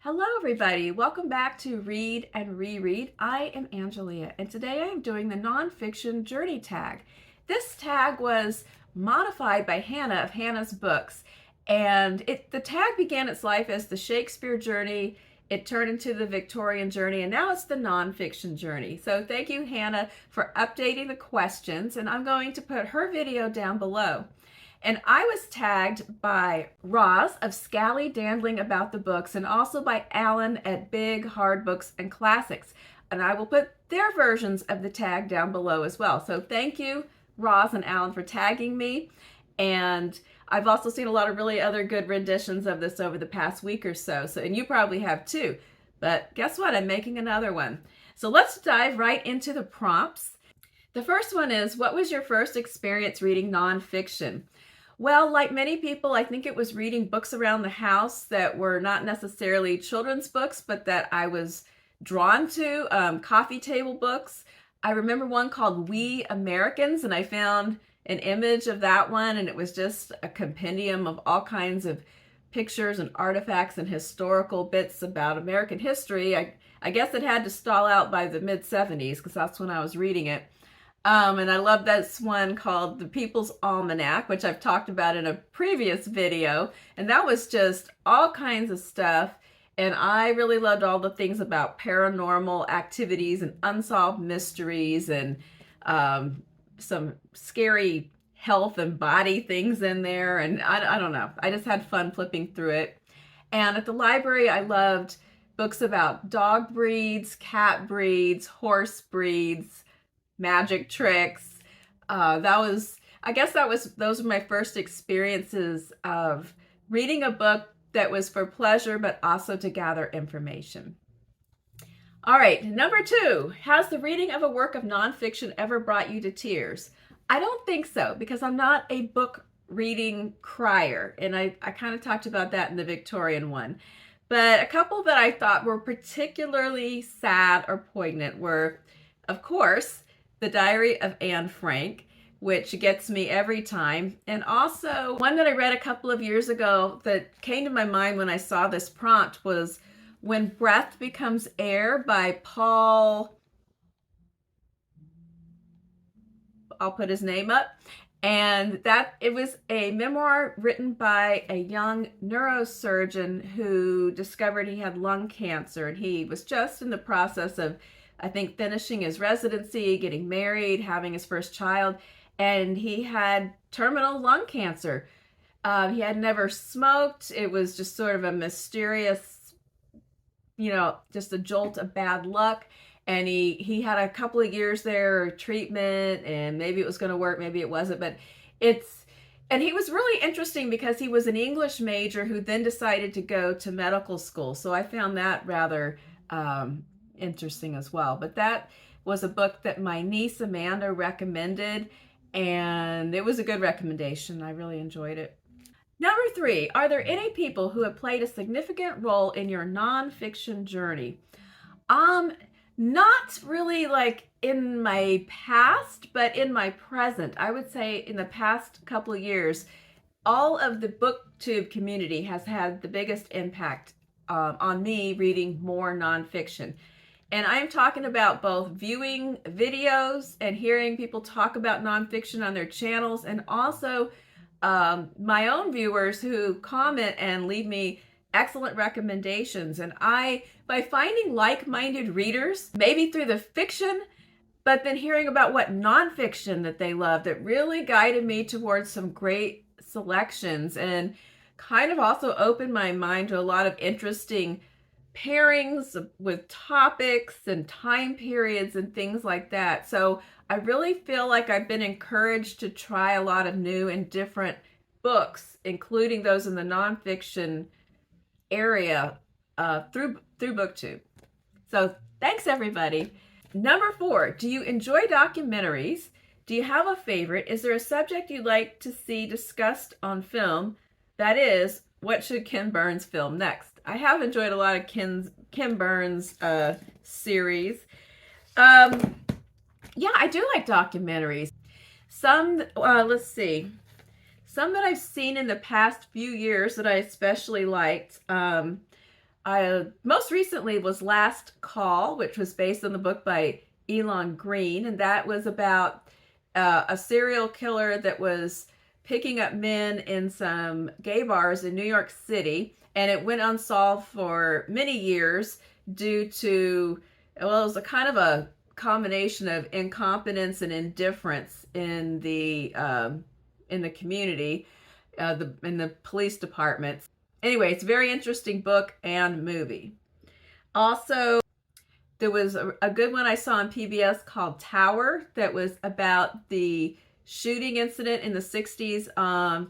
Hello, everybody. Welcome back to Read and Reread. I am Angelia, and today I am doing the Nonfiction Journey tag. This tag was modified by Hannah of Hannah's Books, and the tag began its life as the Shakespeare Journey. It turned into the Victorian Journey, and now it's the Nonfiction Journey. So thank you, Hannah, for updating the questions, and I'm going to put her video down below. And I was tagged by Roz of Scally Dandling About the Books and also by Alan at Big Hard Books and Classics. And I will put their versions of the tag down below as well. So thank you, Roz and Alan, for tagging me. And I've also seen a lot of really other good renditions of this over the past week or so. And you probably have too. But guess what? I'm making another one. So let's dive right into the prompts. The first one is, what was your first experience reading nonfiction? Well, like many people, I think it was reading books around the house that were not necessarily children's books, but that I was drawn to, coffee table books. I remember one called We Americans, and I found an image of that one, and it was just a compendium of all kinds of pictures and artifacts and historical bits about American history. I guess it had to stall out by the mid-70s because that's when I was reading it. And I love this one called The People's Almanac, which I've talked about in a previous video. And that was just all kinds of stuff. And I really loved all the things about paranormal activities and unsolved mysteries and some scary health and body things in there. And I don't know. I just had fun flipping through it. And at the library, I loved books about dog breeds, cat breeds, horse breeds, magic tricks. Those were my first experiences of reading a book that was for pleasure, but also to gather information. All right, number 2, has the reading of a work of nonfiction ever brought you to tears? I don't think so, because I'm not a book reading crier, and I kind of talked about that in the Victorian one. But a couple that I thought were particularly sad or poignant were, of course, The Diary of Anne Frank, which gets me every time. And also one that I read a couple of years ago that came to my mind when I saw this prompt was When Breath Becomes Air by Paul, I'll put his name up. And it was a memoir written by a young neurosurgeon who discovered he had lung cancer. And he was just in the process of, I think, finishing his residency, getting married, having his first child, and he had terminal lung cancer. He had never smoked. It was just sort of a mysterious, just a jolt of bad luck. And he had a couple of years there of treatment, and maybe it was going to work, maybe it wasn't, but and he was really interesting because he was an English major who then decided to go to medical school. So I found that rather interesting as well. But that was a book that my niece Amanda recommended, and it was a good recommendation. I really enjoyed it. Number 3, are there any people who have played a significant role in your nonfiction journey? Not really like in my past, but in my present. I would say in the past couple of years, all of the booktube community has had the biggest impact on me reading more nonfiction. And I'm talking about both viewing videos and hearing people talk about nonfiction on their channels, and also my own viewers who comment and leave me excellent recommendations. And by finding like-minded readers, maybe through the fiction, but then hearing about what nonfiction that they love, that really guided me towards some great selections and kind of also opened my mind to a lot of interesting pairings with topics and time periods and things like that. So I really feel like I've been encouraged to try a lot of new and different books, including those in the nonfiction area through BookTube. So thanks, everybody. Number 4, do you enjoy documentaries? Do you have a favorite? Is there a subject you'd like to see discussed on film? That is, what should Ken Burns film next? I have enjoyed a lot of Ken Burns series. Yeah, I do like documentaries. Some, let's see, some that I've seen in the past few years that I especially liked. Most recently was Last Call, which was based on the book by Elon Green, and that was about a serial killer that was picking up men in some gay bars in New York City, and it went unsolved for many years due to, well, it was a kind of a combination of incompetence and indifference in the community, in the police departments. Anyway, it's a very interesting book and movie. Also, there was a good one I saw on PBS called Tower that was about the shooting incident in the 60s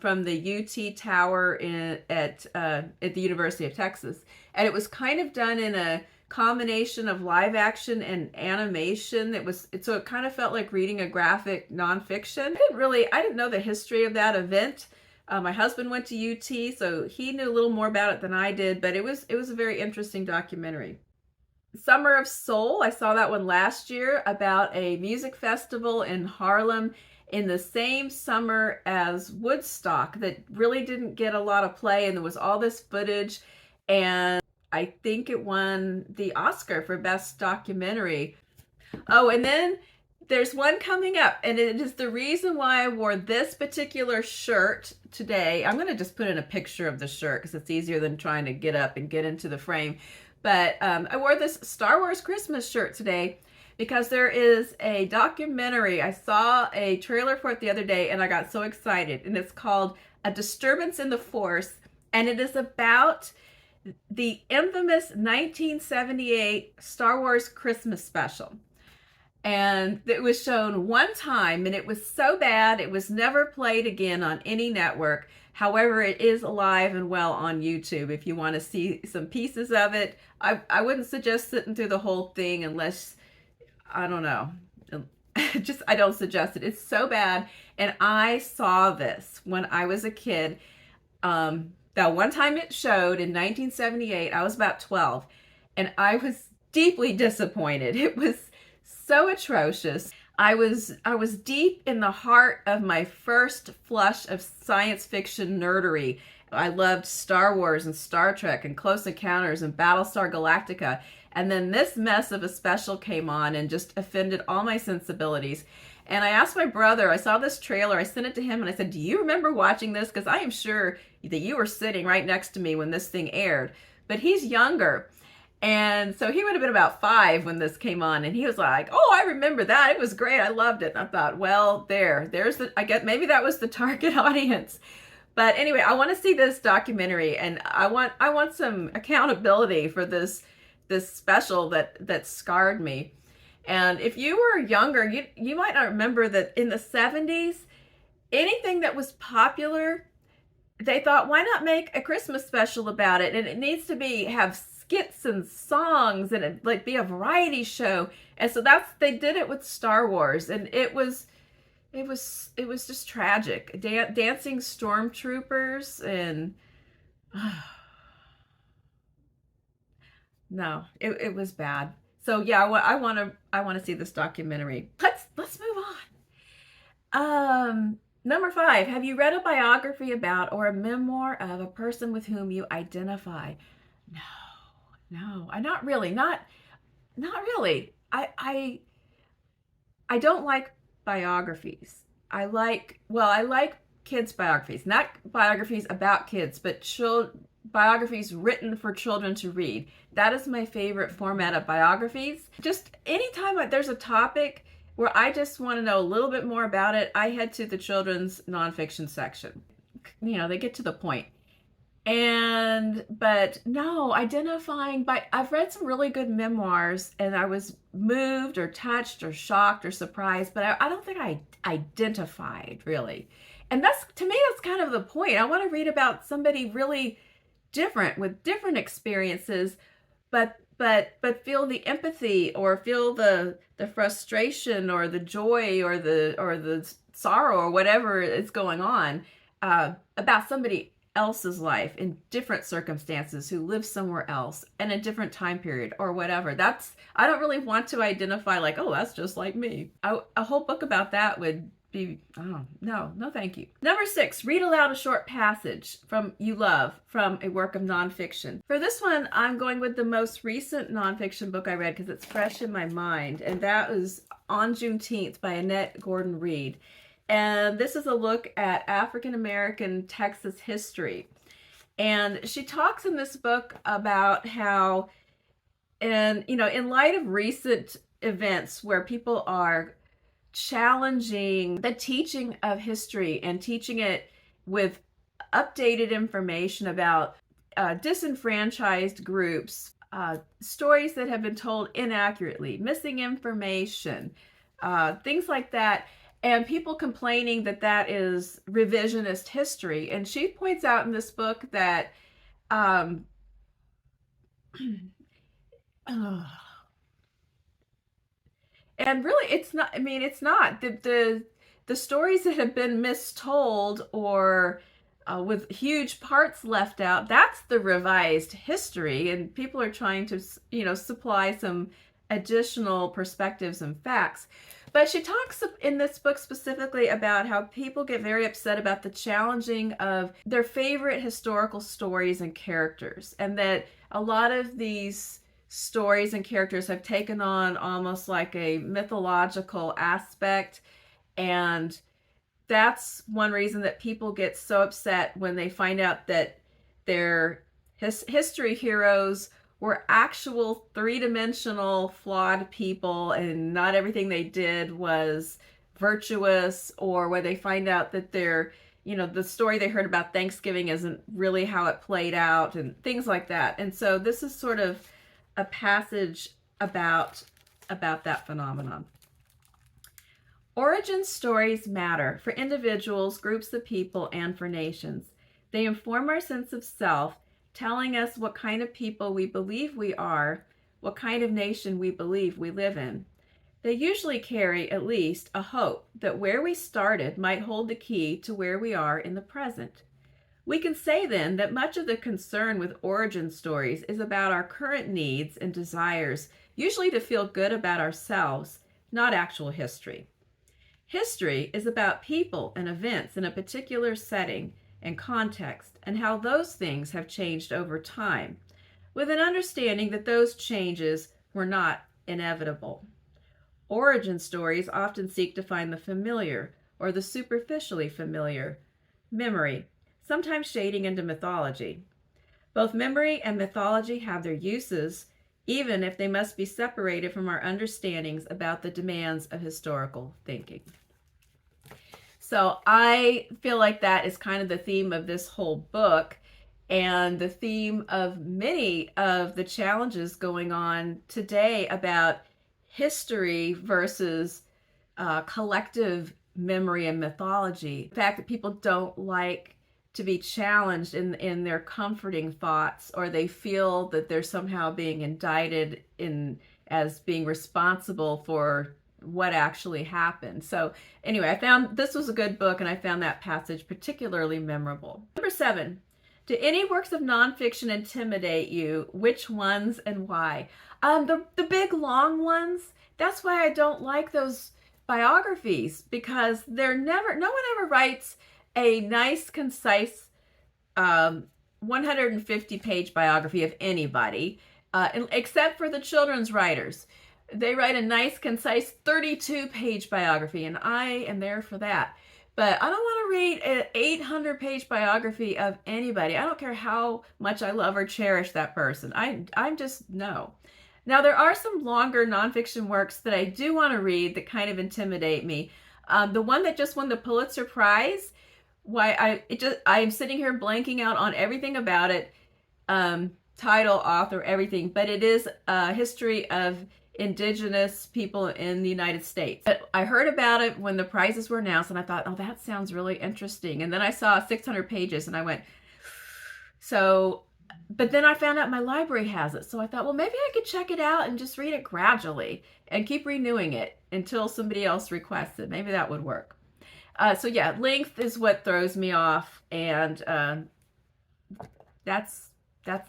from the UT Tower at the University of Texas. And it was kind of done in a combination of live action and animation. So it kind of felt like reading a graphic nonfiction. I didn't know the history of that event. My husband went to UT, so he knew a little more about it than I did, but it was a very interesting documentary. Summer of Soul, I saw that one last year about a music festival in Harlem in the same summer as Woodstock that really didn't get a lot of play, and there was all this footage, and I think it won the Oscar for Best Documentary. Oh, and then there's one coming up, and it is the reason why I wore this particular shirt today. I'm going to just put in a picture of the shirt because it's easier than trying to get up and get into the frame. But I wore this Star Wars Christmas shirt today because there is a documentary. I saw a trailer for it the other day, and I got so excited. And it's called A Disturbance in the Force, and it is about the infamous 1978 Star Wars Christmas special. And it was shown one time, and it was so bad it was never played again on any network. However, it is alive and well on YouTube if you want to see some pieces of it. I wouldn't suggest sitting through the whole thing unless, I don't know, I don't suggest it. It's so bad. And I saw this when I was a kid. That one time it showed in 1978, I was about 12, and I was deeply disappointed. It was so atrocious. I was deep in the heart of my first flush of science fiction nerdery. I loved Star Wars and Star Trek and Close Encounters and Battlestar Galactica. And then this mess of a special came on and just offended all my sensibilities. And I asked my brother, I saw this trailer, I sent it to him, and I said, do you remember watching this? Because I am sure that you were sitting right next to me when this thing aired. But he's younger. And so he would have been about 5 when this came on, and he was like, oh, I remember that. It was great. I loved it. And I thought, well, I guess maybe that was the target audience. But anyway, I want to see this documentary, and I want some accountability for this special that scarred me. And if you were younger, you might not remember that in the 70s, anything that was popular, they thought, why not make a Christmas special about it? And it needs to have skits and songs and it be a variety show. And so they did it with Star Wars, and it was just tragic. Dancing stormtroopers and no, it was bad. So yeah, I want to see this documentary. Let's move on. Number 5, have you read a biography about or a memoir of a person with whom you identify? No, not really. Not really. I don't like biographies. I like kids' biographies, not biographies about kids, but biographies written for children to read. That is my favorite format of biographies. Just anytime there's a topic where I just want to know a little bit more about it, I head to the children's nonfiction section. They get to the point. But no, I've read some really good memoirs, and I was moved or touched or shocked or surprised, but I don't think I identified really. And to me, that's kind of the point. I want to read about somebody really different with different experiences, but feel the empathy or feel the frustration or the joy or the sorrow or whatever is going on about somebody else's life in different circumstances, who lives somewhere else in a different time period or whatever. I don't really want to identify like, oh, that's just like me. A whole book about that would oh, no, thank you. Number 6, read aloud a short passage from you love from a work of nonfiction. For this one, I'm going with the most recent nonfiction book I read because it's fresh in my mind, and that was On Juneteeth by Annette Gordon-Reed. And this is a look at African American Texas history. And she talks in this book about how, in light of recent events where people are challenging the teaching of history and teaching it with updated information about disenfranchised groups, stories that have been told inaccurately, missing information, things like that, and people complaining that that is revisionist history. And she points out in this book that and really it's not, it's not the stories that have been mistold or with huge parts left out, that's the revised history, and people are trying to supply some additional perspectives and facts. But she talks in this book specifically about how people get very upset about the challenging of their favorite historical stories and characters, and that a lot of these stories and characters have taken on almost like a mythological aspect, and that's one reason that people get so upset when they find out that their history heroes were actual three-dimensional flawed people and not everything they did was virtuous, or where they find out that their the story they heard about Thanksgiving isn't really how it played out, and things like that. And so this is sort of a passage about that phenomenon. Origin stories matter for individuals, groups of people, and for nations. They inform our sense of self, telling us what kind of people we believe we are, what kind of nation we believe we live in. They usually carry at least a hope that where we started might hold the key to where we are in the present. We can say then that much of the concern with origin stories is about our current needs and desires, usually to feel good about ourselves, not actual history. History is about people and events in a particular setting and context, and how those things have changed over time, with an understanding that those changes were not inevitable. Origin stories often seek to find the familiar or the superficially familiar, memory, sometimes shading into mythology. Both memory and mythology have their uses, even if they must be separated from our understandings about the demands of historical thinking. So I feel like that is kind of the theme of this whole book, and the theme of many of the challenges going on today about history versus collective memory and mythology. The fact that people don't like to be challenged in their comforting thoughts, or they feel that they're somehow being indicted as being responsible for what actually happened. So anyway, I found this was a good book, and I found that passage particularly memorable. Number 7, do any works of nonfiction intimidate you? Which ones and why? The big long ones. That's why I don't like those biographies, because no one ever writes a nice, concise 150-page biography of anybody, except for the children's writers. They write a nice, concise 32-page biography, and I am there for that. But I don't want to read an 800-page biography of anybody. I don't care how much I love or cherish that person. I'm just, no. Now, there are some longer nonfiction works that I do want to read that kind of intimidate me. The one that just won the Pulitzer Prize, I'm sitting here blanking out on everything about it, title, author, everything, but it is a history of indigenous people in the United States. But I heard about it when the prizes were announced, and I thought, oh, that sounds really interesting. And then I saw 600 pages, and I went, but then I found out my library has it. So I thought, well, maybe I could check it out and just read it gradually and keep renewing it until somebody else requests it. Maybe that would work. So yeah, length is what throws me off, and that's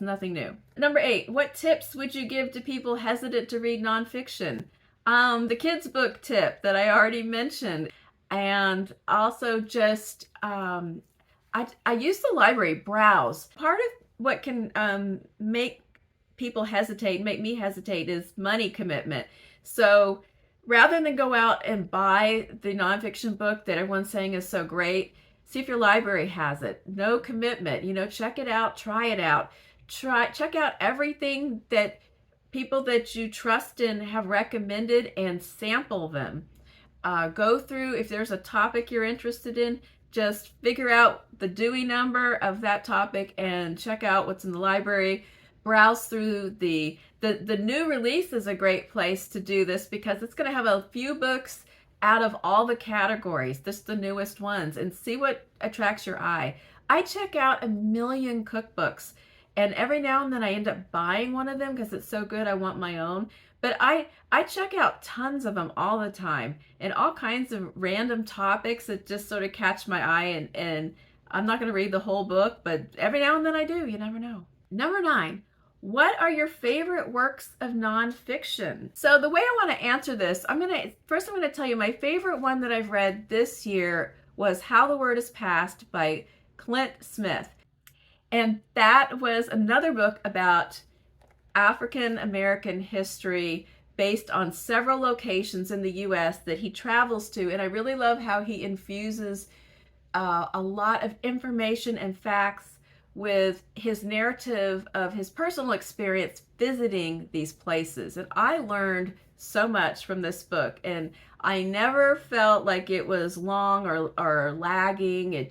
nothing new. Number 8, what tips would you give to people hesitant to read nonfiction? The kids' book tip that I already mentioned. and also just I use the library, browse. Part of what can make people hesitate, make me hesitate, is money commitment. So rather than go out and buy the nonfiction book that everyone's saying is so great, see if your library has it. No commitment. Check it out, try it out. Check out everything that people that you trust in have recommended and sample them. Go through, if there's a topic you're interested in, just figure out the Dewey number of that topic and check out what's in the library. Browse through the new release is a great place to do this, because it's going to have a few books out of all the categories, just the newest ones, and see what attracts your eye. I check out 1 million cookbooks, and every now and then I end up buying one of them because it's so good I want my own. But I check out tons of them all the time, and all kinds of random topics that just sort of catch my eye, and I'm not going to read the whole book, but every now and then I do. You never know. Number 9. What are your favorite works of nonfiction? So the way I want to answer this, I'm going to tell you my favorite one that I've read this year was How the Word is Passed by Clint Smith. And that was another book about African American history based on several locations in the U.S. that he travels to. And I really love how he infuses a lot of information and facts with his narrative of his personal experience visiting these places. And I learned so much from this book, and I never felt like it was long or lagging.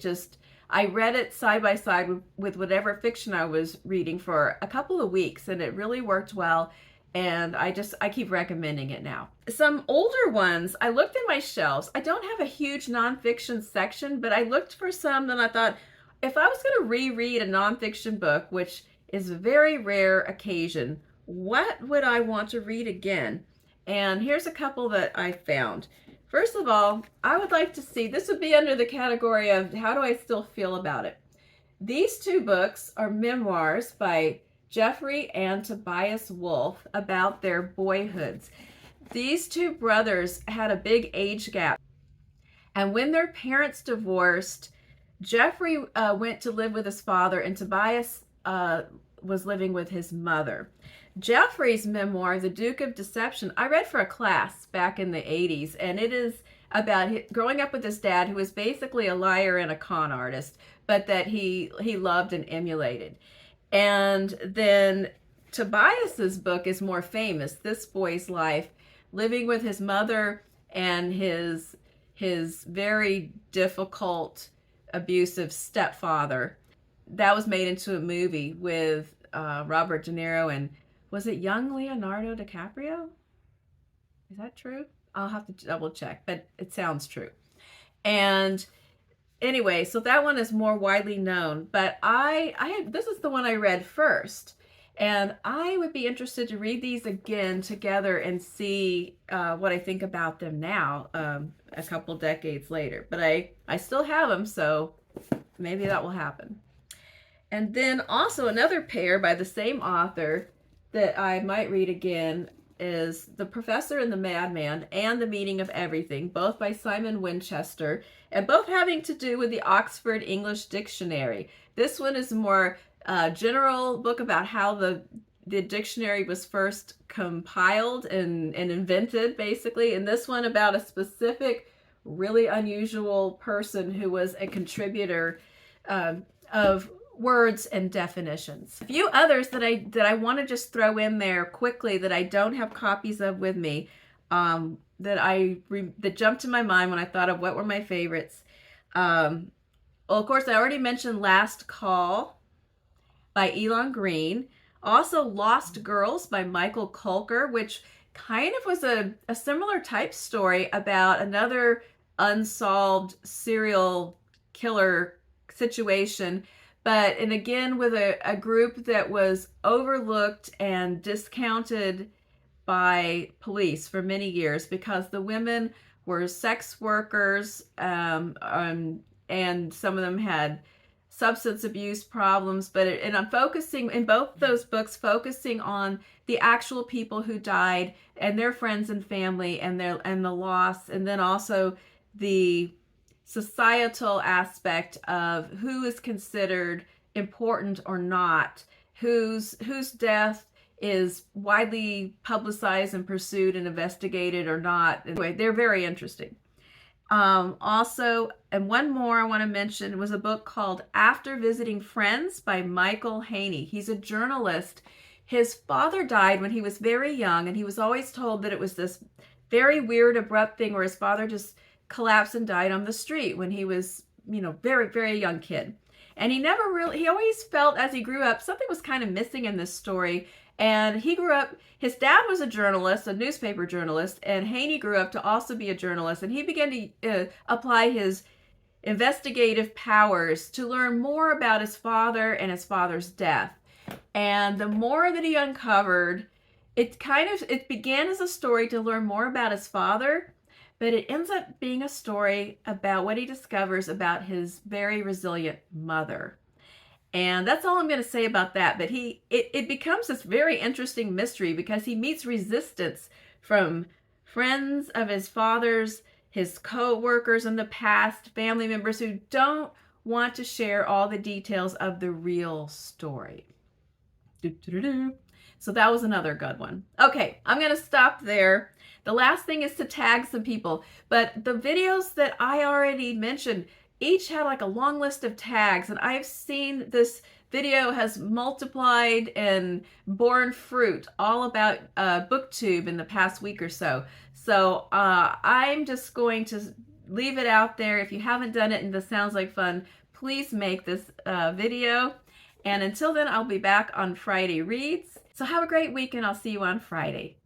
I read it side by side with whatever fiction I was reading for a couple of weeks, and it really worked well. And I keep recommending it now. Some older ones, I looked in my shelves. I don't have a huge nonfiction section, but I looked for some, and I thought, if I was going to reread a nonfiction book, which is a very rare occasion, what would I want to read again? And here's a couple that I found. First of all, I would like to see, this would be under the category of how do I still feel about it. These 2 books are memoirs by Geoffrey and Tobias Wolff about their boyhoods. These 2 brothers had a big age gap, and when their parents divorced, Geoffrey went to live with his father, and Tobias was living with his mother. Geoffrey's memoir, The Duke of Deception, I read for a class back in the 80s, and it is about growing up with his dad, who was basically a liar and a con artist, but that he loved and emulated. And then Tobias's book is more famous, This Boy's Life, living with his mother and his very difficult, abusive stepfather. That was made into a movie with Robert De Niro and, was it young Leonardo DiCaprio? Is that true? I'll have to double check, but it sounds true. And anyway, so that one is more widely known, but this is the one I read first, and I would be interested to read these again together and see what I think about them now, a couple decades later. But I still have them, so maybe that will happen. And then also another pair by the same author that I might read again is The Professor and the Madman and The Meaning of Everything, both by Simon Winchester, and both having to do with the Oxford English Dictionary. This one is a more general book about how the dictionary was first compiled and invented, basically. And this one about a specific, really unusual person who was a contributor of words and definitions. A few others that I want to just throw in there quickly that I don't have copies of with me, that jumped to my mind when I thought of what were my favorites. Well, of course, I already mentioned Last Call by Elon Green. Also, Lost Girls by Michael Kolker, which kind of was a similar type story about another unsolved serial killer situation, and again with a group that was overlooked and discounted by police for many years because the women were sex workers, and some of them had substance abuse problems. And I'm focusing in both those books, focusing on the actual people who died and their friends and family and the loss, and then also the societal aspect of who is considered important or not, whose death is widely publicized and pursued and investigated or not. Anyway, they're very interesting. Also, and one more I want to mention was a book called After Visiting Friends by Michael Hainey. He's a journalist. His father died when he was very young, and he was always told that it was this very weird, abrupt thing where his father just collapsed and died on the street when he was, very, very young kid. And he always felt as he grew up, something was kind of missing in this story. And he grew up, his dad was a journalist, a newspaper journalist, and Hainey grew up to also be a journalist. And he began to apply his investigative powers to learn more about his father and his father's death. And the more that he uncovered, it began as a story to learn more about his father, but it ends up being a story about what he discovers about his very resilient mother. And that's all I'm going to say about that. But it becomes this very interesting mystery because he meets resistance from friends of his father's, his co-workers in the past, family members who don't want to share all the details of the real story. So that was another good one. Okay, I'm going to stop there. The last thing is to tag some people. But the videos that I already mentioned each had like a long list of tags, and I've seen this video has multiplied and borne fruit all about BookTube in the past week or so. So I'm just going to leave it out there. If you haven't done it and this sounds like fun, please make this video. And until then, I'll be back on Friday Reads. So have a great week, and I'll see you on Friday.